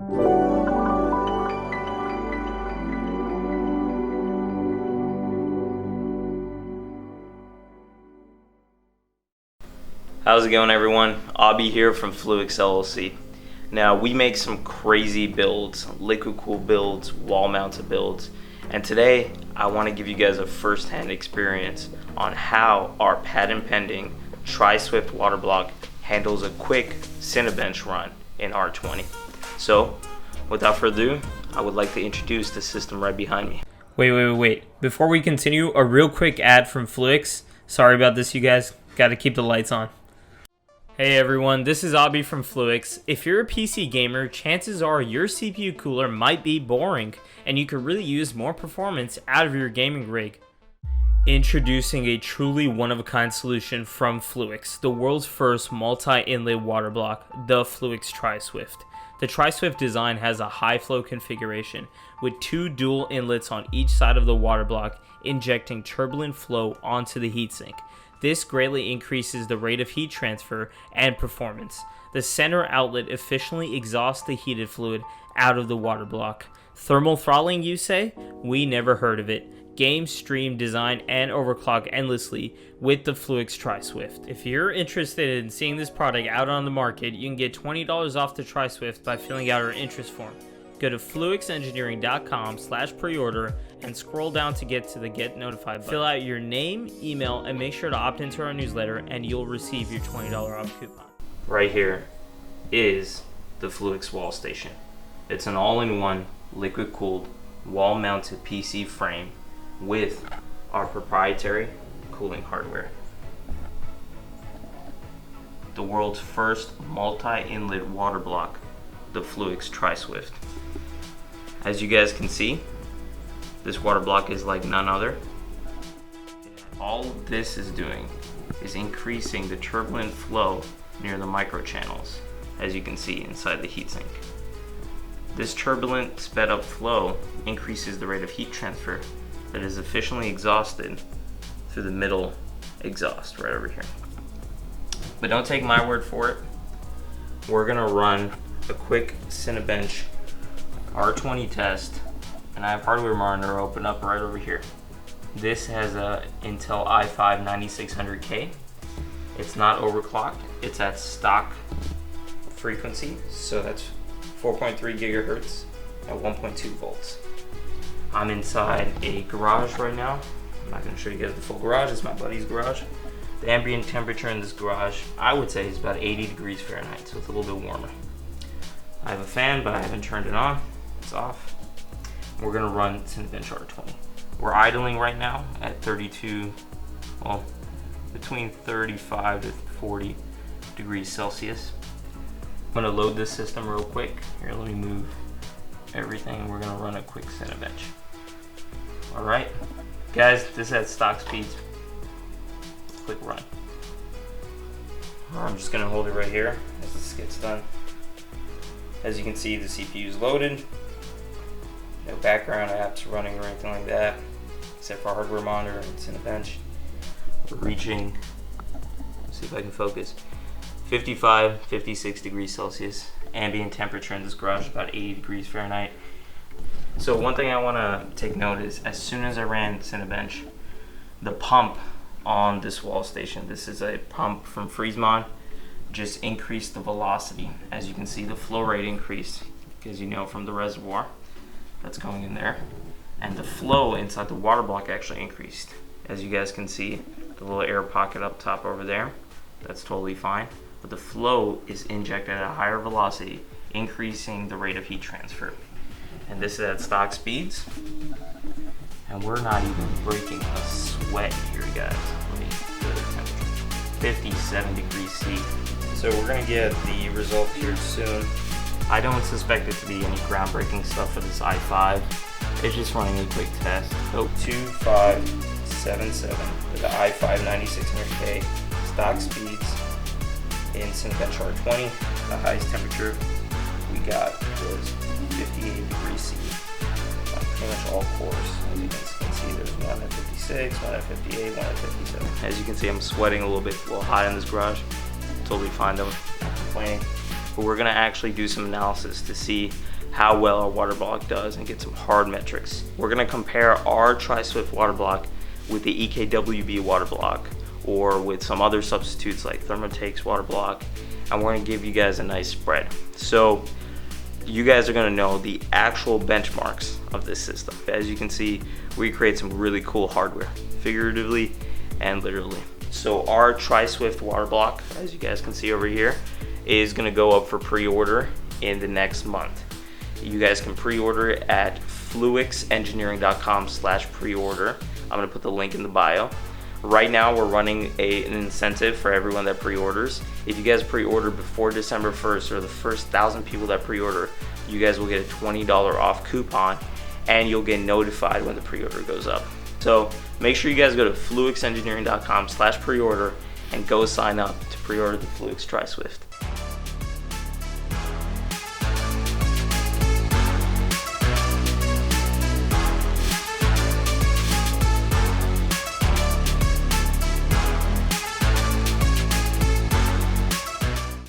How's it going, everyone? Abby here from FLUIX LLC. Now, we make some crazy builds, liquid cooled builds, wall mounted builds, and today I want to give you guys a first-hand experience on how our patent pending Tri-SWIFT water block handles a quick Cinebench run in R20. So, without further ado, I would like to introduce the system right behind me. Wait. Before we continue, a real quick ad from FLUIX. Sorry about this, you guys. Got to keep the lights on. Hey everyone, this is Abby from FLUIX. If you're a PC gamer, chances are your CPU cooler might be boring, and you could really use more performance out of your gaming rig. Introducing a truly one-of-a-kind solution from FLUIX, the world's first multi-inlet water block, the FLUIX Tri-SWIFT. The Tri-SWIFT design has a high-flow configuration with two dual inlets on each side of the water block, injecting turbulent flow onto the heatsink. This greatly increases the rate of heat transfer and performance. The center outlet efficiently exhausts the heated fluid out of the water block. Thermal throttling, you say? We never heard of it. Game, stream, design, and overclock endlessly with the FLUIX Tri-SWIFT. If you're interested in seeing this product out on the market, you can get $20 off the Tri-SWIFT by filling out our interest form. Go to fluixengineering.com/preorder and scroll down to get to the Get Notified button. Fill out your name, email, and make sure to opt into our newsletter, and you'll receive your $20 off coupon. Right here is the FLUIX wall station. It's an all-in-one liquid-cooled wall-mounted PC frame with our proprietary cooling hardware. The world's first multi-inlet water block, the FLUIX Tri-SWIFT. As you guys can see, this water block is like none other. All this is doing is increasing the turbulent flow near the microchannels, as you can see inside the heatsink. This turbulent sped up flow increases the rate of heat transfer that is efficiently exhausted through the middle exhaust right over here. But don't take my word for it. We're gonna run a quick Cinebench R20 test, and I have hardware monitor open up right over here. This has a Intel i5 9600K. It's not overclocked, it's at stock frequency, so that's 4.3 gigahertz at 1.2 volts. I'm inside a garage right now. I'm not gonna show you guys the full garage, it's my buddy's garage. The ambient temperature in this garage, I would say, is about 80 degrees Fahrenheit, so it's a little bit warmer. I have a fan, but I haven't turned it on. It's off. We're gonna run Cinebench R20. We're idling right now at 32, well, between 35 to 40 degrees Celsius. I'm gonna load this system real quick. Here, let me move everything, and we're gonna run a quick Cinebench. All right, guys, this is at stock speeds. Quick run. I'm just gonna hold it right here as this gets done. As you can see, the CPU is loaded. No background apps running or anything like that, except for hardware monitor and Cinebench. We're reaching, let's see if I can focus, 55, 56 degrees Celsius. Ambient temperature in this garage is about 80 degrees Fahrenheit. So one thing I want to take note is, as soon as I ran Cinebench, the pump on this wall station, this is a pump from Friesmont, just increased the velocity. As you can see, the flow rate increased, because you know from the reservoir that's going in there, and the flow inside the water block actually increased. As you guys can see, the little air pocket up top over there, that's totally fine, but the flow is injected at a higher velocity, increasing the rate of heat transfer. And this is at stock speeds, and we're not even breaking a sweat here, guys. Let me get the temperature. 57 degrees C. So we're gonna get the result here soon. I don't suspect it to be any groundbreaking stuff for this i5. It's just running a quick test. So 2577 for the i5 9600K, stock speeds in Cinebench R20. The highest temperature we got was 58 degrees C on pretty much all cores. As you can see, there's one at 56, one at 58, one at 57. As you can see, I'm sweating a little bit, a little hot in this garage. Totally fine though, not complaining. but we're gonna actually do some analysis to see how well our water block does and get some hard metrics. We're gonna compare our Tri-SWIFT water block with the EKWB water block, or with some other substitutes like Thermotake's water block, and we're gonna give you guys a nice spread. So you guys are gonna know the actual benchmarks of this system. As you can see, we create some really cool hardware, figuratively and literally. So our Tri-SWIFT water block, as you guys can see over here, is gonna go up for pre-order in the next month. You guys can pre-order it at fluixengineering.com/pre-order. I'm gonna put the link in the bio. Right now we're running an incentive for everyone that pre-orders. If you guys pre-order before December 1st, or the first 1,000 people that pre-order, you guys will get a $20 off coupon, and you'll get notified when the pre-order goes up. So make sure you guys go to fluixengineering.com/pre-order and go sign up to pre-order the FLUIX Tri-SWIFT.